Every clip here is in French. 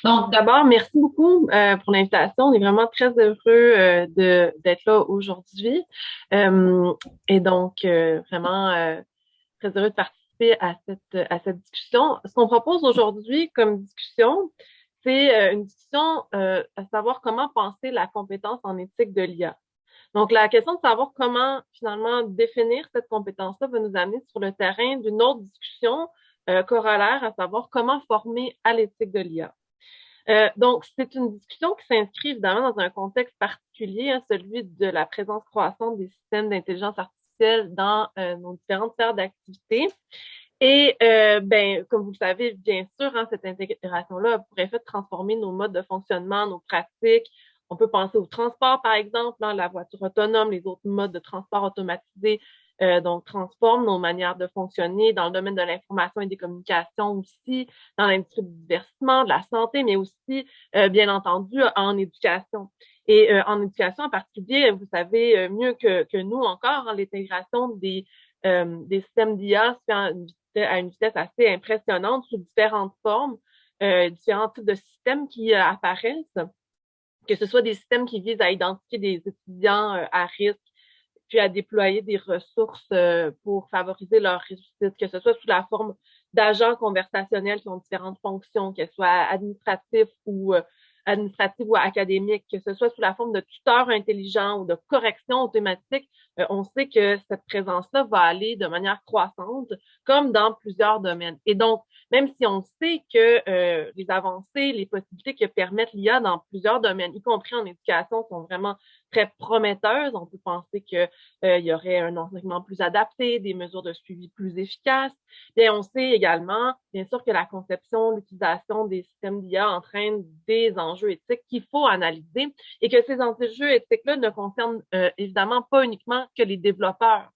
Donc, d'abord, merci beaucoup pour l'invitation. On est vraiment très heureux d'être là aujourd'hui. Euh, vraiment très heureux de participer à cette discussion. Ce qu'on propose aujourd'hui comme discussion, c'est une discussion à savoir comment penser la compétence en éthique de l'IA. Donc, la question de savoir comment finalement définir cette compétence-là va nous amener sur le terrain d'une autre discussion corollaire, à savoir comment former à l'éthique de l'IA. Donc, c'est une discussion qui s'inscrit évidemment dans un contexte particulier, hein, celui de la présence croissante des systèmes d'intelligence artificielle dans nos différentes sphères d'activité. Et comme vous le savez, bien sûr, hein, cette intégration-là pourrait fait transformer nos modes de fonctionnement, nos pratiques. On peut penser au transport, par exemple, hein, la voiture autonome, les autres modes de transport automatisés, donc transforment nos manières de fonctionner dans le domaine de l'information et des communications aussi, dans l'industrie du divertissement, de la santé, mais aussi, bien entendu, en éducation. Et en éducation en particulier, vous savez mieux que nous encore, hein, l'intégration des systèmes d'IA se fait à une vitesse assez impressionnante sous différentes formes, différents types de systèmes qui apparaissent, que ce soit des systèmes qui visent à identifier des étudiants à risque, puis à déployer des ressources pour favoriser leur réussite, que ce soit sous la forme d'agents conversationnels qui ont différentes fonctions, qu'elles soient administratives ou académiques, que ce soit sous la forme de tuteurs intelligents ou de corrections automatiques. On sait que cette présence-là va aller de manière croissante, comme dans plusieurs domaines. Et donc, même si on sait que les avancées, les possibilités que permettent l'IA dans plusieurs domaines, y compris en éducation, sont vraiment très prometteuses, on peut penser que il y aurait un enseignement plus adapté, des mesures de suivi plus efficaces. Bien, on sait également, bien sûr, que la conception, l'utilisation des systèmes d'IA entraîne des enjeux éthiques qu'il faut analyser et que ces enjeux éthiques-là ne concernent évidemment pas uniquement que les développeurs.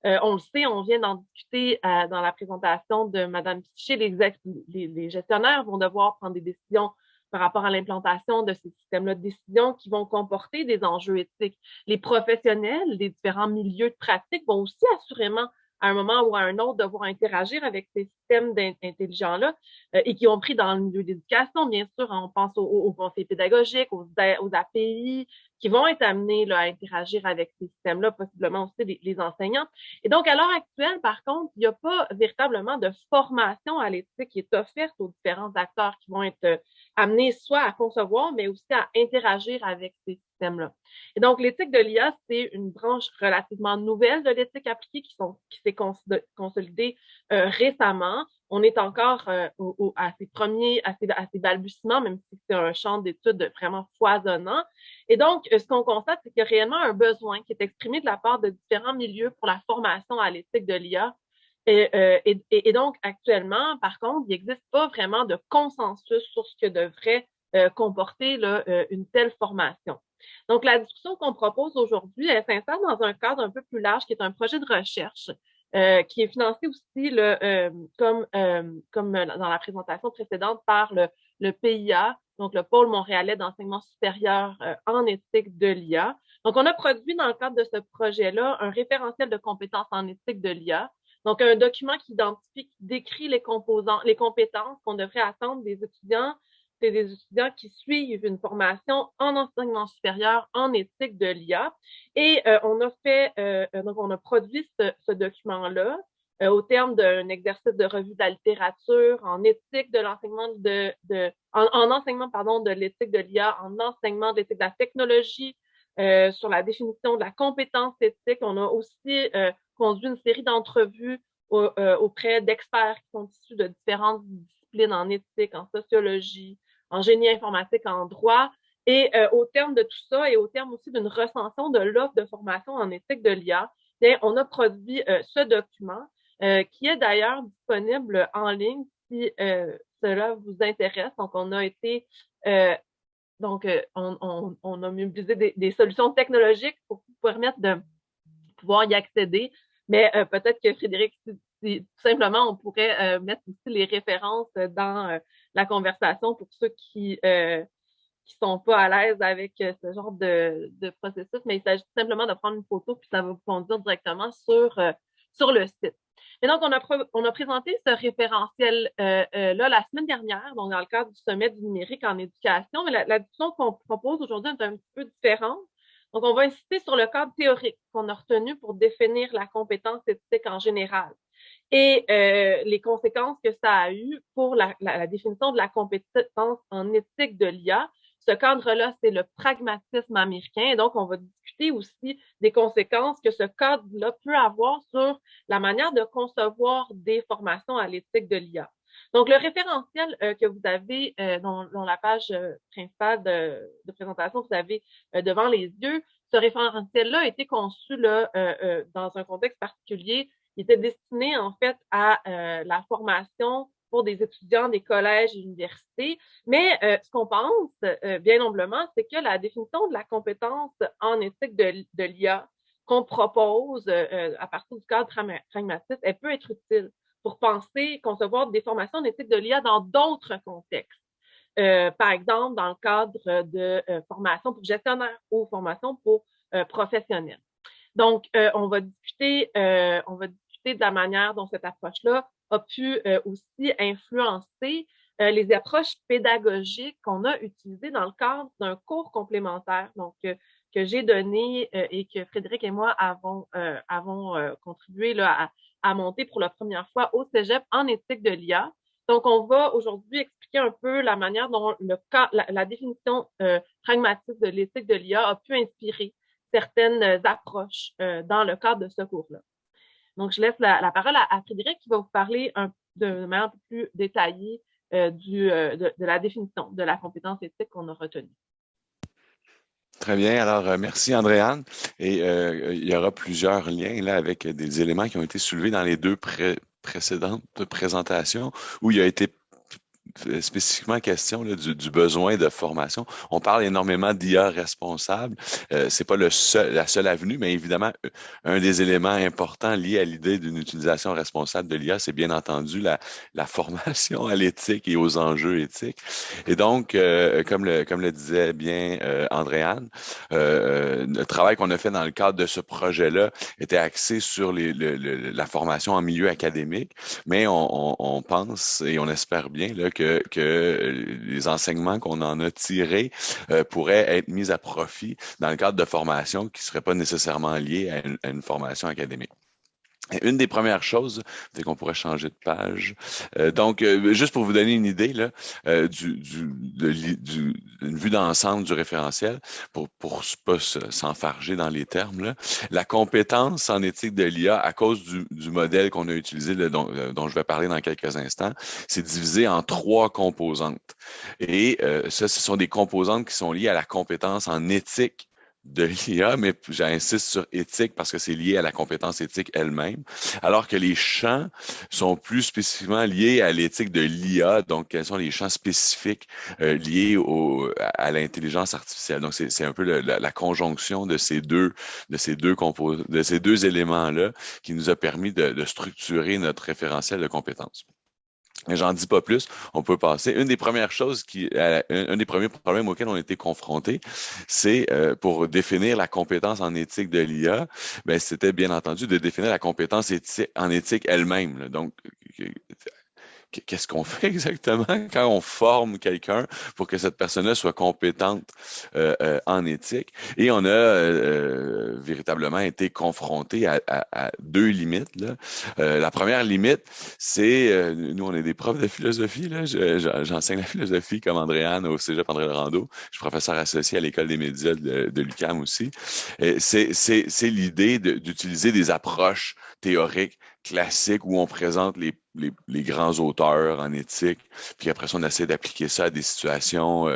On le sait, on vient d'en discuter dans la présentation de Madame Piché, les gestionnaires vont devoir prendre des décisions par rapport à l'implantation de ces systèmes-là de décision qui vont comporter des enjeux éthiques. Les professionnels des différents milieux de pratique vont aussi assurément, à un moment ou à un autre, devoir interagir avec ces systèmes intelligents-là, et qui ont pris dans le milieu d'éducation, bien sûr, on pense aux conseils pédagogiques, aux API, qui vont être amenés là, à interagir avec ces systèmes-là, possiblement aussi les enseignants. Et donc, à l'heure actuelle, par contre, il n'y a pas véritablement de formation à l'éthique qui est offerte aux différents acteurs qui vont être amenés soit à concevoir, mais aussi à interagir avec ces systèmes-là. Et donc, l'éthique de l'IA, c'est une branche relativement nouvelle de l'éthique appliquée qui s'est consolidée récemment. On est encore à ses premiers, à ses balbutiements, même si c'est un champ d'études vraiment foisonnant. Et donc, ce qu'on constate, c'est qu'il y a réellement un besoin qui est exprimé de la part de différents milieux pour la formation à l'éthique de l'IA. Et donc, actuellement, par contre, il n'existe pas vraiment de consensus sur ce que devrait comporter là, une telle formation. Donc, la discussion qu'on propose aujourd'hui, elle s'insère dans un cadre un peu plus large, qui est un projet de recherche qui est financé aussi, là, comme dans la présentation précédente, par le PIA, donc le Pôle montréalais d'enseignement supérieur en éthique de l'IA. Donc, on a produit dans le cadre de ce projet-là un référentiel de compétences en éthique de l'IA. Donc, un document qui identifie, qui décrit les composants, les compétences qu'on devrait attendre des étudiants. C'est des étudiants qui suivent une formation en enseignement supérieur en éthique de l'IA. Et donc on a produit ce document-là au terme d'un exercice de revue de la littérature en éthique de l'enseignement en enseignement pardon de l'éthique de l'IA, en enseignement de l'éthique de la technologie, sur la définition de la compétence éthique. On a aussi conduit une série d'entrevues auprès d'experts qui sont issus de différentes disciplines en éthique, en sociologie, en génie informatique, en droit. Et au terme de tout ça et au terme aussi d'une recension de l'offre de formation en éthique de l'IA, bien, on a produit ce document qui est d'ailleurs disponible en ligne si cela vous intéresse. Donc, on a été on a mobilisé des solutions technologiques pour vous permettre de pouvoir y accéder. Mais peut-être que Frédéric, si tout simplement, on pourrait mettre aussi les références dans la conversation pour ceux qui sont pas à l'aise avec ce genre de processus, mais il s'agit simplement de prendre une photo puis ça va vous conduire directement sur le site. Et donc, on a présenté ce référentiel-là la semaine dernière, donc dans le cadre du sommet du numérique en éducation, mais la discussion qu'on propose aujourd'hui est un petit peu différente. Donc, on va insister sur le cadre théorique qu'on a retenu pour définir la compétence éthique en général et les conséquences que ça a eu pour la définition de la compétence en éthique de l'IA. Ce cadre-là, c'est le pragmatisme américain. Et donc, on va discuter aussi des conséquences que ce cadre-là peut avoir sur la manière de concevoir des formations à l'éthique de l'IA. Donc, le référentiel que vous avez dans la page principale de présentation que vous avez devant les yeux, ce référentiel-là a été conçu là, dans un contexte particulier. Il était destiné en fait à la formation pour des étudiants des collèges et universités. Mais ce qu'on pense, bien humblement, c'est que la définition de la compétence en éthique de l'IA qu'on propose à partir du cadre pragmatique, elle peut être utile pour penser, concevoir des formations en éthique de l'IA dans d'autres contextes. Par exemple, dans le cadre de formation pour gestionnaire ou formation pour professionnels. Donc, on va discuter de la manière dont cette approche-là a pu aussi influencer les approches pédagogiques qu'on a utilisées dans le cadre d'un cours complémentaire, donc que j'ai donné et que Frédéric et moi avons contribué là, à monter pour la première fois au Cégep en éthique de l'IA. Donc, on va aujourd'hui expliquer un peu la manière dont la définition pragmatique de l'éthique de l'IA a pu inspirer certaines approches dans le cadre de ce cours-là. Donc, je laisse la parole à Frédéric qui va vous parler de manière un peu plus détaillée de la définition de la compétence éthique qu'on a retenue. Très bien. Alors, merci Andréane. Et il y aura plusieurs liens là avec des éléments qui ont été soulevés dans les deux précédentes présentations où il a été spécifiquement question là, du besoin de formation. On parle énormément d'IA responsable. C'est pas la seule avenue, mais évidemment, un des éléments importants liés à l'idée d'une utilisation responsable de l'IA, c'est bien entendu la formation à l'éthique et aux enjeux éthiques. Et donc, comme le disait bien Andréane, le travail qu'on a fait dans le cadre de ce projet-là était axé sur la formation en milieu académique, mais on pense et on espère bien là, que les enseignements qu'on en a tirés pourraient être mis à profit dans le cadre de formation qui ne seraient pas nécessairement liées à une formation académique. Une des premières choses, c'est qu'on pourrait changer de page. Donc, juste pour vous donner une idée là, une vue d'ensemble du référentiel, pour pas s'enfarger dans les termes, là, la compétence en éthique de l'IA, à cause du modèle qu'on a utilisé, là, dont je vais parler dans quelques instants, c'est divisé en 3 composantes. Et ce sont des composantes qui sont liées à la compétence en éthique de l'IA, mais j'insiste sur éthique parce que c'est lié à la compétence éthique elle-même, alors que les champs sont plus spécifiquement liés à l'éthique de l'IA, donc quels sont les champs spécifiques liés à l'intelligence artificielle. Donc c'est un peu la conjonction de ces deux éléments-là qui nous a permis de structurer notre référentiel de compétences. Mais j'en dis pas plus, on peut passer. Une des premières choses un des premiers problèmes auxquels on a été confrontés, c'est pour définir la compétence en éthique de l'IA, ben c'était bien entendu de définir la compétence en éthique elle-même. Là. Donc, qu'est-ce qu'on fait exactement quand on forme quelqu'un pour que cette personne-là soit compétente en éthique? Et on a véritablement été confronté à 2 limites. Là. La première limite, c'est, nous on est des profs de philosophie, là. J'enseigne la philosophie comme Andréane au Cégep André-Laurando. Je suis professeur associé à l'École des médias de l'UQAM aussi. C'est l'idée d'utiliser des approches théoriques classiques où on présente les grands auteurs en éthique, puis après ça, on essaie d'appliquer ça à des situations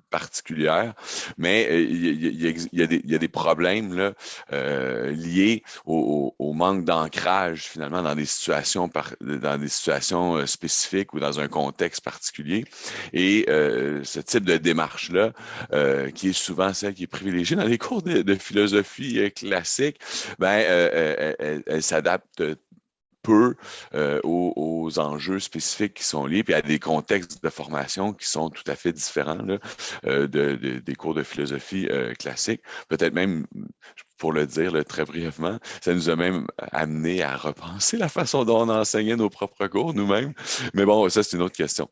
particulières. Mais il y a des problèmes là, liés au manque d'ancrage, finalement, dans des situations spécifiques ou dans un contexte particulier. Et ce type de démarche-là, qui est souvent celle qui est privilégiée dans les cours de philosophie classique, ben, elle s'adapte peu aux enjeux spécifiques qui sont liés, puis à des contextes de formation qui sont tout à fait différents là, des cours de philosophie classique. Peut-être même, pour le dire là, très brièvement, ça nous a même amené à repenser la façon dont on enseignait nos propres cours nous-mêmes. Mais bon, ça, c'est une autre question.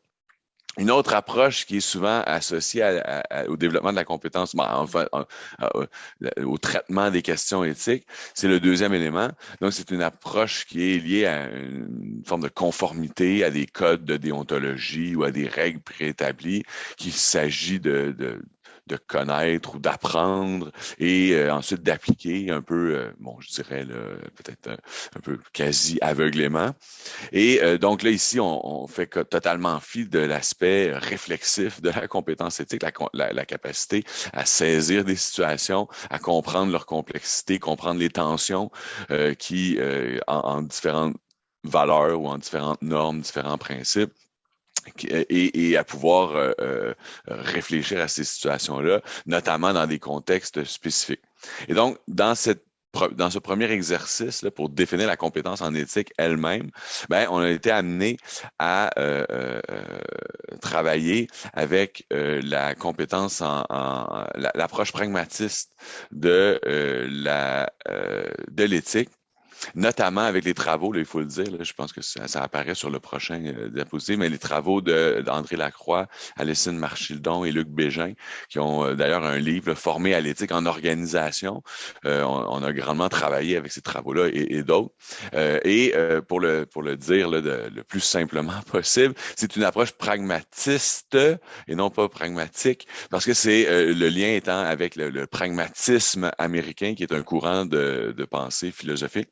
Une autre approche qui est souvent associée au développement de la compétence, enfin, au traitement des questions éthiques, c'est le deuxième élément. Donc, c'est une approche qui est liée à une forme de conformité, à des codes de déontologie ou à des règles préétablies qu'il s'agit de connaître ou d'apprendre et ensuite d'appliquer un peu, bon, je dirais peut-être un peu quasi aveuglément. Et donc là, ici, on fait totalement fi de l'aspect réflexif de la compétence éthique, la capacité à saisir des situations, à comprendre leur complexité, comprendre les tensions qui, en différentes valeurs ou en différentes normes, différents principes, et à pouvoir réfléchir à ces situations-là, notamment dans des contextes spécifiques. Et donc, dans ce premier exercice là, pour définir la compétence en éthique elle-même, ben, on a été amené à travailler avec la compétence l'approche pragmatiste de l'éthique, notamment avec les travaux, là, il faut le dire, là, je pense que ça apparaît sur le prochain diapositive, mais les travaux d'André Lacroix, Alison Marchildon et Luc Bégin, qui ont d'ailleurs un livre formé à l'éthique en organisation. On a grandement travaillé avec ces travaux-là et d'autres. Pour le dire là, le plus simplement possible, c'est une approche pragmatiste et non pas pragmatique, parce que c'est le lien étant avec le pragmatisme américain, qui est un courant de pensée philosophique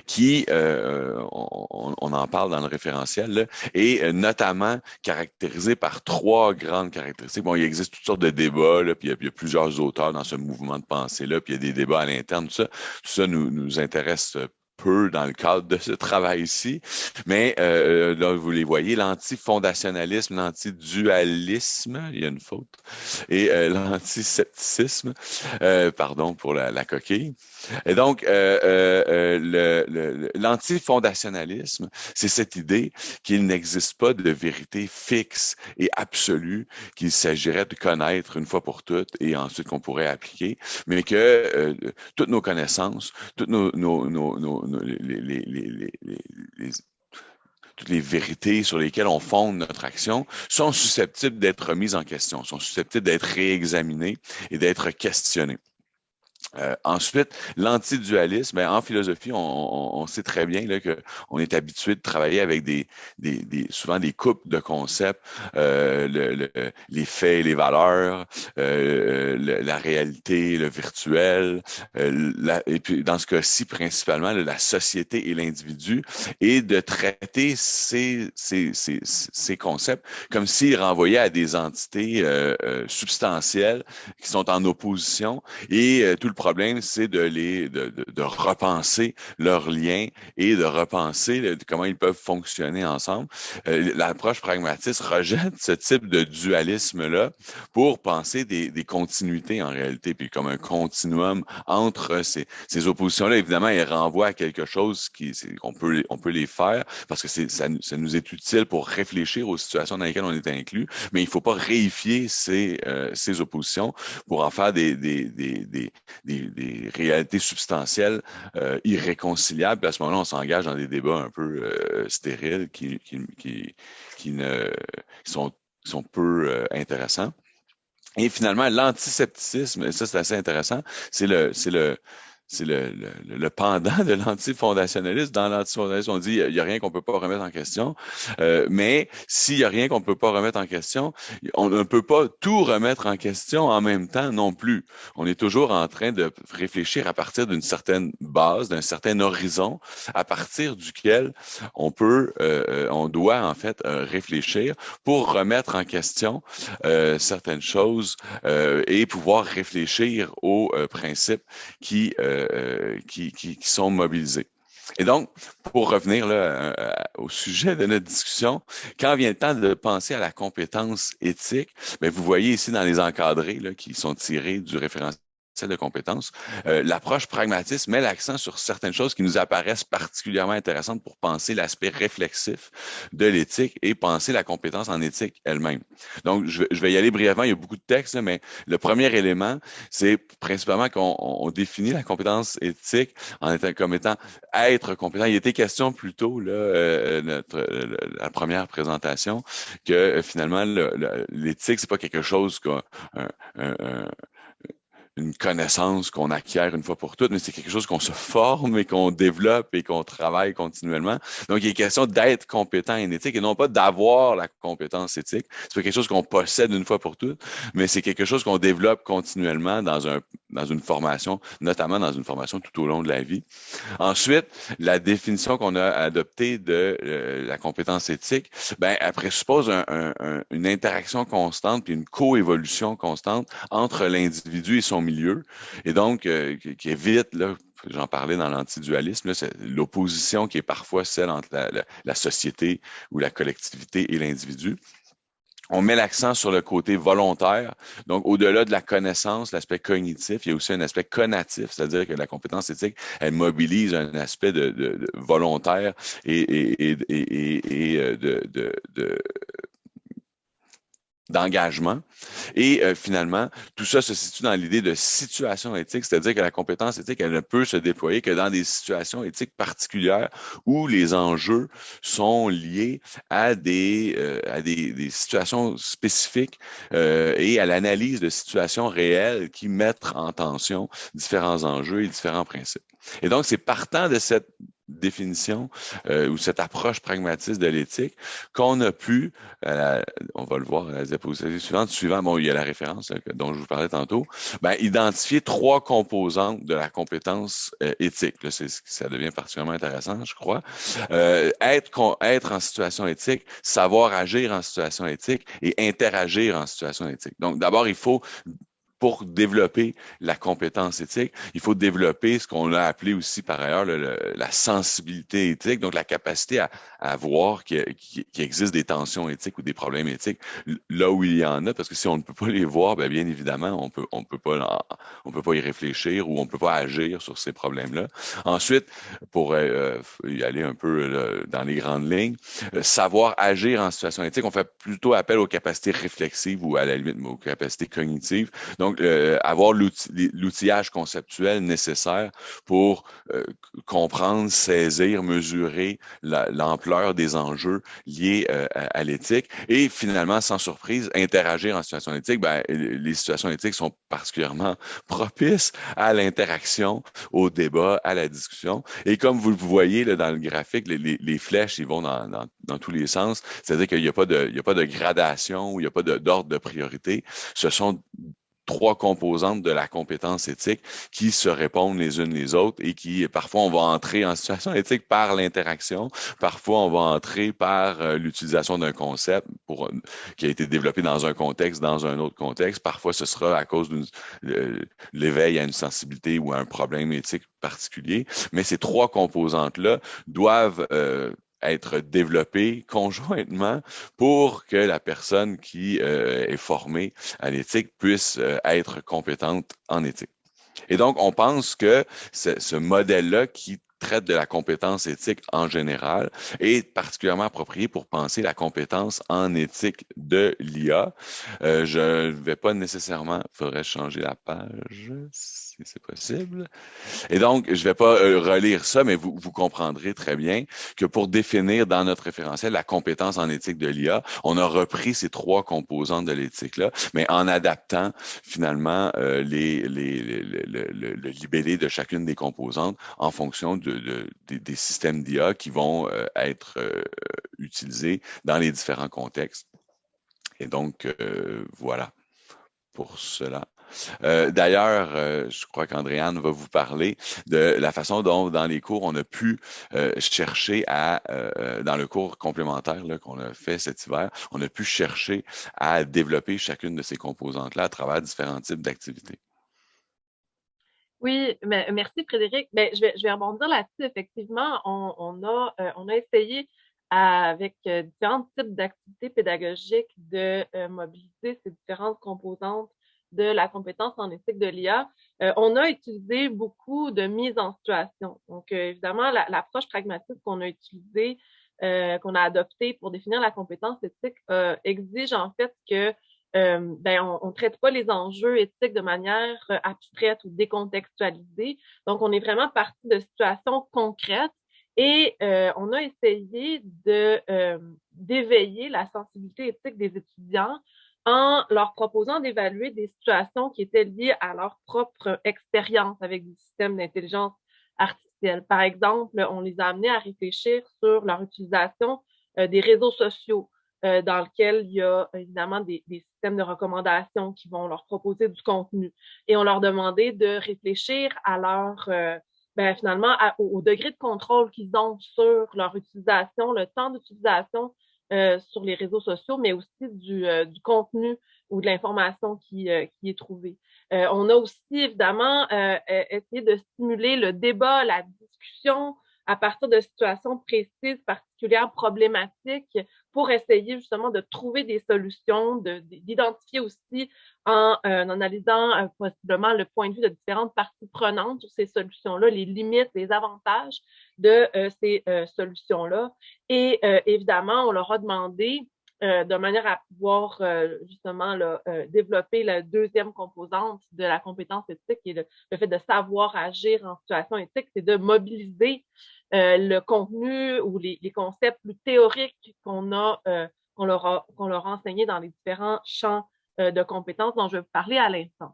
qui, on en parle dans le référentiel, là, est notamment caractérisé par trois grandes caractéristiques. Bon, il existe toutes sortes de débats, là, puis il y a plusieurs auteurs dans ce mouvement de pensée-là, puis il y a des débats à l'interne, tout ça nous intéresse peu dans le cadre de ce travail-ci, mais là, vous les voyez, l'antifondationalisme, l'antidualisme, il y a une faute, et l'antiscepticisme, pardon pour la coquille. Et donc, l'antifondationalisme, c'est cette idée qu'il n'existe pas de vérité fixe et absolue qu'il s'agirait de connaître une fois pour toutes et ensuite qu'on pourrait appliquer, mais que toutes nos connaissances, toutes toutes les vérités sur lesquelles on fonde notre action sont susceptibles d'être remises en question, sont susceptibles d'être réexaminées et d'être questionnées. Ensuite, l'antidualisme, ben, en philosophie, on sait très bien là, qu'on est habitué de travailler avec souvent des couples de concepts, les faits et les valeurs, la réalité, le virtuel, et puis dans ce cas-ci, principalement, la société et l'individu, et de traiter ces concepts comme s'ils renvoyaient à des entités substantielles qui sont en opposition, et tout le problème, c'est de repenser leurs liens et de repenser comment ils peuvent fonctionner ensemble. L'approche pragmatiste rejette ce type de dualisme-là pour penser des continuités en réalité, puis comme un continuum entre ces oppositions-là. Évidemment, elles renvoient à quelque chose qu'on peut les faire parce que ça nous est utile pour réfléchir aux situations dans lesquelles on est inclus, mais il ne faut pas réifier ces oppositions pour en faire des réalités substantielles irréconciliables. Puis à ce moment-là, on s'engage dans des débats un peu stériles qui sont peu intéressants. Et finalement, l'antiscepticisme, et ça c'est assez intéressant, c'est le pendant de l'antifondationalisme. Dans l'antifondationalisme, on dit il n'y a rien qu'on ne peut pas remettre en question, mais s'il n'y a rien qu'on ne peut pas remettre en question, on ne peut pas tout remettre en question en même temps non plus. On est toujours en train de réfléchir à partir d'une certaine base, d'un certain horizon, à partir duquel on doit en fait réfléchir pour remettre en question certaines choses et pouvoir réfléchir aux principes qui sont mobilisés. Et donc, pour revenir là, au sujet de notre discussion, quand vient le temps de penser à la compétence éthique, bien, vous voyez ici dans les encadrés là, qui sont tirés du référentiel celle de compétences. L'approche pragmatiste met l'accent sur certaines choses qui nous apparaissent particulièrement intéressantes pour penser l'aspect réflexif de l'éthique et penser la compétence en éthique elle-même. Donc, je vais y aller brièvement, il y a beaucoup de textes, là, mais le premier élément, c'est principalement qu'on définit la compétence éthique comme étant être compétent. Il était question plus tôt, là, la première présentation, que finalement, l'éthique, c'est pas quelque chose qu'un une connaissance qu'on acquiert une fois pour toutes, mais c'est quelque chose qu'on se forme et qu'on développe et qu'on travaille continuellement. Donc, il est question d'être compétent en éthique et non pas d'avoir la compétence éthique. C'est pas quelque chose qu'on possède une fois pour toutes, mais c'est quelque chose qu'on développe continuellement dans une formation, notamment dans une formation tout au long de la vie. Ensuite, la définition qu'on a adoptée de la compétence éthique, ben, elle présuppose une interaction constante puis une coévolution constante entre l'individu et son milieu, et donc qui évite, là, j'en parlais dans l'antidualisme, c'est l'opposition qui est parfois celle entre la société ou la collectivité et l'individu. On met l'accent sur le côté volontaire. Donc, au-delà de la connaissance, l'aspect cognitif, il y a aussi un aspect conatif, c'est-à-dire que la compétence éthique, elle mobilise un aspect de volontaire et d'engagement. Et finalement, tout ça se situe dans l'idée de situation éthique, c'est-à-dire que la compétence éthique, elle ne peut se déployer que dans des situations éthiques particulières où les enjeux sont liés à des situations spécifiques et à l'analyse de situations réelles qui mettent en tension différents enjeux et différents principes. Et donc, c'est partant de cette définition ou cette approche pragmatiste de l'éthique qu'on a pu, on va le voir à la diapositive suivante, bon, il y a la référence dont je vous parlais tantôt, ben, identifier trois composantes de la compétence éthique. Là, ça devient particulièrement intéressant, je crois. Être en situation éthique, savoir agir en situation éthique et interagir en situation éthique. Donc, d'abord, il faut pour développer la compétence éthique, il faut développer ce qu'on a appelé aussi par ailleurs la sensibilité éthique, donc la capacité à voir qu'il existe des tensions éthiques ou des problèmes éthiques là où il y en a, parce que si on ne peut pas les voir, bien évidemment, on peut pas y réfléchir ou on peut pas agir sur ces problèmes-là. Ensuite, pour y aller un peu dans les grandes lignes, savoir agir en situation éthique, on fait plutôt appel aux capacités réflexives ou à la limite aux capacités cognitives. Donc, avoir l'outillage conceptuel nécessaire pour comprendre, saisir, mesurer l'ampleur des enjeux liés à l'éthique et finalement, sans surprise, interagir en situation éthique. Ben, les situations éthiques sont particulièrement propices à l'interaction, au débat, à la discussion. Et comme vous le voyez là, dans le graphique, les flèches, ils vont dans tous les sens. C'est-à-dire qu'il n'y a pas de gradation ou il n'y a pas d'ordre de priorité. Ce sont trois composantes de la compétence éthique qui se répondent les unes les autres et qui, parfois, on va entrer en situation éthique par l'interaction, parfois, on va entrer par l'utilisation d'un concept qui a été développé dans un contexte, dans un autre contexte. Parfois, ce sera à cause de l'éveil à une sensibilité ou à un problème éthique particulier. Mais ces trois composantes-là doivent être développées conjointement pour que la personne qui est formée à l'éthique puisse être compétente en éthique. Et donc, on pense que ce modèle-là qui traite de la compétence éthique en général est particulièrement approprié pour penser la compétence en éthique de l'IA. Je ne vais pas nécessairement, il faudrait changer la page si c'est possible. Et donc, je ne vais pas relire ça, mais vous comprendrez très bien que pour définir dans notre référentiel la compétence en éthique de l'IA, on a repris ces trois composantes de l'éthique-là, mais en adaptant finalement le libellé de chacune des composantes en fonction des systèmes d'IA qui vont être utilisés dans les différents contextes. Et donc, voilà pour cela. D'ailleurs, je crois qu'Andréane va vous parler de la façon dont, dans les cours, on a pu chercher dans le cours complémentaire qu'on a fait cet hiver, on a pu chercher à développer chacune de ces composantes-là à travers différents types d'activités. Oui, mais merci Frédéric. Ben, je vais rebondir là-dessus. Effectivement, on a essayé avec différents types d'activités pédagogiques de mobiliser ces différentes composantes de la compétence en éthique de l'IA, on a utilisé beaucoup de mise en situation. Donc, évidemment, l'approche pragmatique qu'on a utilisée, qu'on a adoptée pour définir la compétence éthique, exige en fait que on traite pas les enjeux éthiques de manière abstraite ou décontextualisée. Donc, on est vraiment parti de situations concrètes et on a essayé d'éveiller la sensibilité éthique des étudiants en leur proposant d'évaluer des situations qui étaient liées à leur propre expérience avec des systèmes d'intelligence artificielle. Par exemple, on les a amenés à réfléchir sur leur utilisation des réseaux sociaux, dans lesquels il y a évidemment des systèmes de recommandation qui vont leur proposer du contenu. Et on leur demandait de réfléchir à leur finalement au degré de contrôle qu'ils ont sur leur utilisation, le temps d'utilisation sur les réseaux sociaux, mais aussi du contenu ou de l'information qui est trouvée. On a aussi évidemment essayé de stimuler le débat, la discussion à partir de situations précises, particulières, problématiques, pour essayer justement de trouver des solutions, d'identifier aussi en analysant possiblement le point de vue de différentes parties prenantes sur ces solutions-là, les limites, les avantages de ces solutions-là. Et évidemment, on leur a demandé de manière à pouvoir justement là, développer la deuxième composante de la compétence éthique, qui est le fait de savoir agir en situation éthique, c'est de mobiliser le contenu ou les concepts plus théoriques qu'on leur a enseigné dans les différents champs de compétences dont je vais vous parler à l'instant.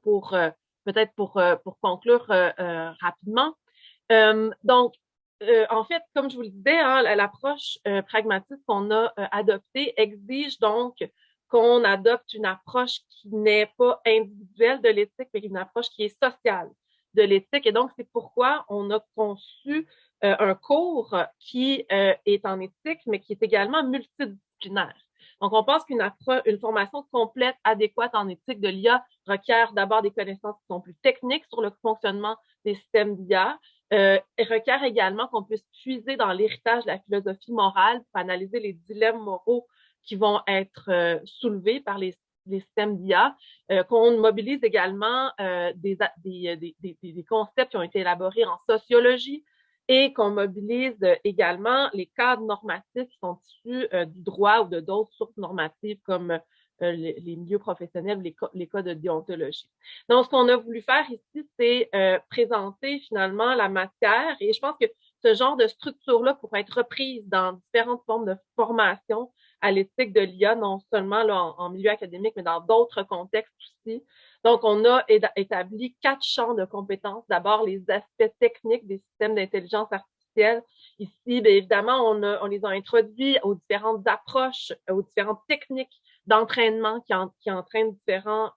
Pour peut-être pour conclure rapidement. Donc, en fait, comme je vous le disais, hein, l'approche pragmatique qu'on a adoptée exige donc qu'on adopte une approche qui n'est pas individuelle de l'éthique, mais une approche qui est sociale de l'éthique. Et donc, c'est pourquoi on a conçu un cours qui est en éthique, mais qui est également multidisciplinaire. Donc, on pense qu'une formation complète, adéquate en éthique de l'IA requiert d'abord des connaissances qui sont plus techniques sur le fonctionnement des systèmes d'IA, requiert également qu'on puisse puiser dans l'héritage de la philosophie morale pour analyser les dilemmes moraux qui vont être soulevés par les systèmes d'IA, qu'on mobilise également des concepts qui ont été élaborés en sociologie et qu'on mobilise également les cadres normatifs qui sont issus du droit ou de d'autres sources normatives comme les milieux professionnels, les cas de déontologie. Donc, ce qu'on a voulu faire ici, c'est présenter finalement la matière et je pense que ce genre de structure-là pourrait être reprise dans différentes formes de formation à l'éthique de l'IA, non seulement là, en milieu académique, mais dans d'autres contextes aussi. Donc, on a établi 4 champs de compétences. D'abord, les aspects techniques des systèmes d'intelligence artificielle. Ici, bien évidemment, on les a introduits aux différentes approches, aux différentes techniques d'entraînement qui entraînent différentes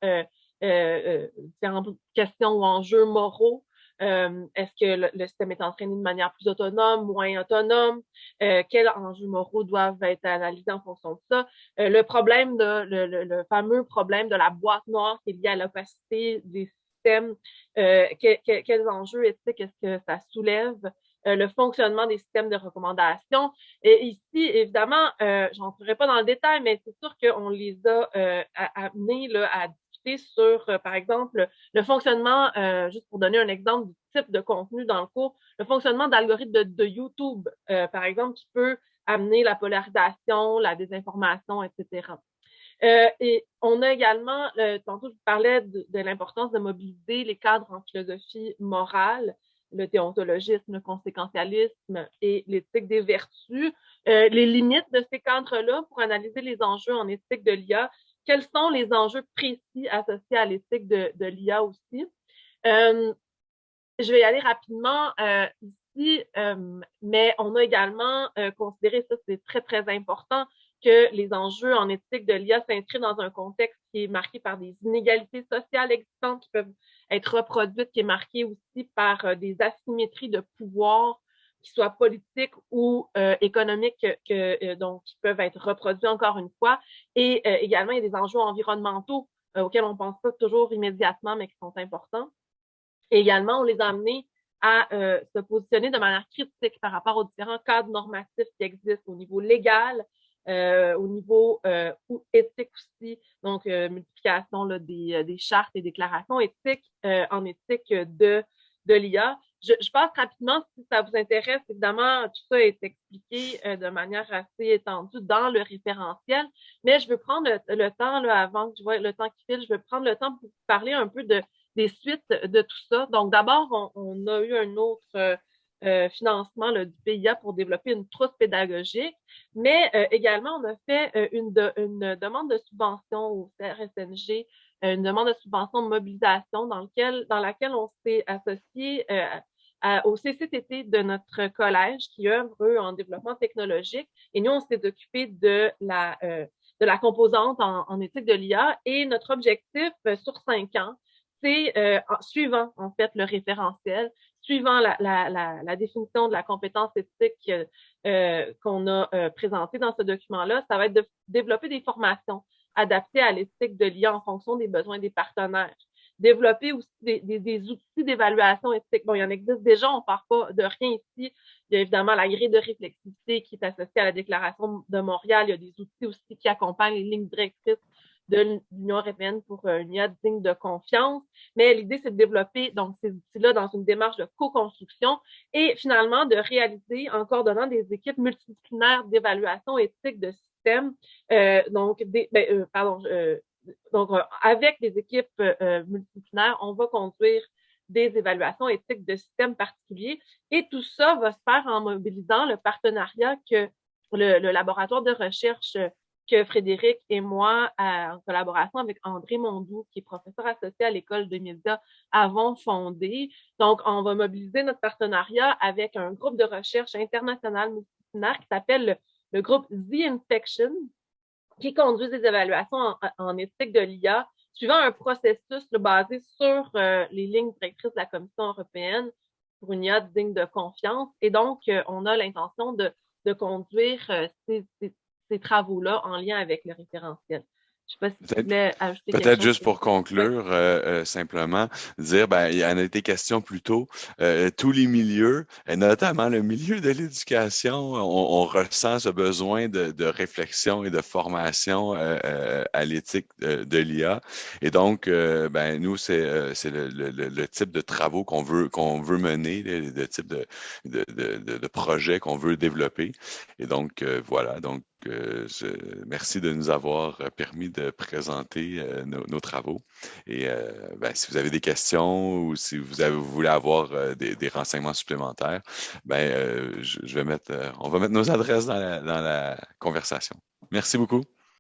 questions ou enjeux moraux. Est-ce que le système est entraîné de manière plus autonome, moins autonome? Quels enjeux moraux doivent être analysés en fonction de ça? Le problème le fameux problème de la boîte noire qui est lié à l'opacité des systèmes, quels enjeux éthiques est-ce que ça soulève? Le fonctionnement des systèmes de recommandation. Et ici, évidemment, je n'entrerai pas dans le détail, mais c'est sûr qu'on les a amenés là, à discuter sur, par exemple, le fonctionnement, juste pour donner un exemple du type de contenu dans le cours, le fonctionnement d'algorithmes de YouTube, par exemple, qui peut amener la polarisation, la désinformation, etc. Et on a également, tantôt je vous parlais de l'importance de mobiliser les cadres en philosophie morale, le déontologisme, le conséquentialisme et l'éthique des vertus, les limites de ces cadres-là pour analyser les enjeux en éthique de l'IA. Quels sont les enjeux précis associés à l'éthique de l'IA aussi? Je vais y aller rapidement ici, mais on a également considéré, ça c'est très, très important, que les enjeux en éthique de l'IA s'inscrivent dans un contexte qui est marqué par des inégalités sociales existantes qui peuvent être reproduites, qui est marqué aussi par des asymétries de pouvoir, qui soient politiques ou économiques, donc qui peuvent être reproduits encore une fois. Et également, il y a des enjeux environnementaux auxquels on ne pense pas toujours immédiatement, mais qui sont importants. Et également, on les a amenés à se positionner de manière critique par rapport aux différents cadres normatifs qui existent au niveau légal, au niveau éthique aussi, donc multiplication là, des chartes et déclarations éthiques en éthique de l'IA. Je passe rapidement si ça vous intéresse. Évidemment, tout ça est expliqué de manière assez étendue dans le référentiel, mais je veux prendre le temps, là, avant que je vois le temps qui file, je veux prendre le temps pour vous parler un peu des suites de tout ça. Donc, d'abord, on a eu un autre financement là, du PIA pour développer une trousse pédagogique, mais également, on a fait une demande de subvention au CRSNG, une demande de subvention de mobilisation dans laquelle on s'est associé au CCTT de notre collège qui œuvre eux, en développement technologique. Et nous, on s'est occupé de la composante en éthique de l'IA. Et notre objectif sur 5 ans, c'est suivant en fait le référentiel, suivant la définition de la compétence éthique qu'on a présentée dans ce document-là, ça va être de développer des formations adaptées à l'éthique de l'IA en fonction des besoins des partenaires. Développer aussi des outils d'évaluation éthique. Bon, il y en existe déjà, on ne part pas de rien ici. Il y a évidemment la grille de réflexivité qui est associée à la Déclaration de Montréal. Il y a des outils aussi qui accompagnent les lignes directrices de l'Union européenne pour une IA digne de confiance. Mais l'idée, c'est de développer donc ces outils-là dans une démarche de co-construction et finalement de réaliser en coordonnant des équipes multidisciplinaires d'évaluation éthique de système. Donc, avec des équipes multidisciplinaires, on va conduire des évaluations éthiques de systèmes particuliers. Et tout ça va se faire en mobilisant le partenariat que le laboratoire de recherche que Frédéric et moi, en collaboration avec André Mondou, qui est professeur associé à l'École de médias, avons fondé. Donc, on va mobiliser notre partenariat avec un groupe de recherche international multidisciplinaire qui s'appelle le groupe The Infection, qui conduit des évaluations en éthique de l'IA, suivant un processus basé sur les lignes directrices de la Commission européenne pour une IA digne de confiance. Et donc, on a l'intention de conduire ces travaux-là en lien avec le référentiel. Je ne sais pas si tu voulais ajouter quelque chose. Peut-être juste pour conclure, simplement, dire, ben, il y en a été question plus tôt, tous les milieux, et notamment le milieu de l'éducation, on ressent ce besoin de réflexion et de formation à l'éthique de l'IA. Et donc, ben, nous, c'est le type de travaux qu'on veut mener, le type de projet qu'on veut développer. Et donc, voilà. Donc, merci de nous avoir permis de présenter nos travaux. Et ben, si vous avez des questions ou si vous voulez avoir des renseignements supplémentaires, ben, on va mettre nos adresses dans la conversation. Merci beaucoup.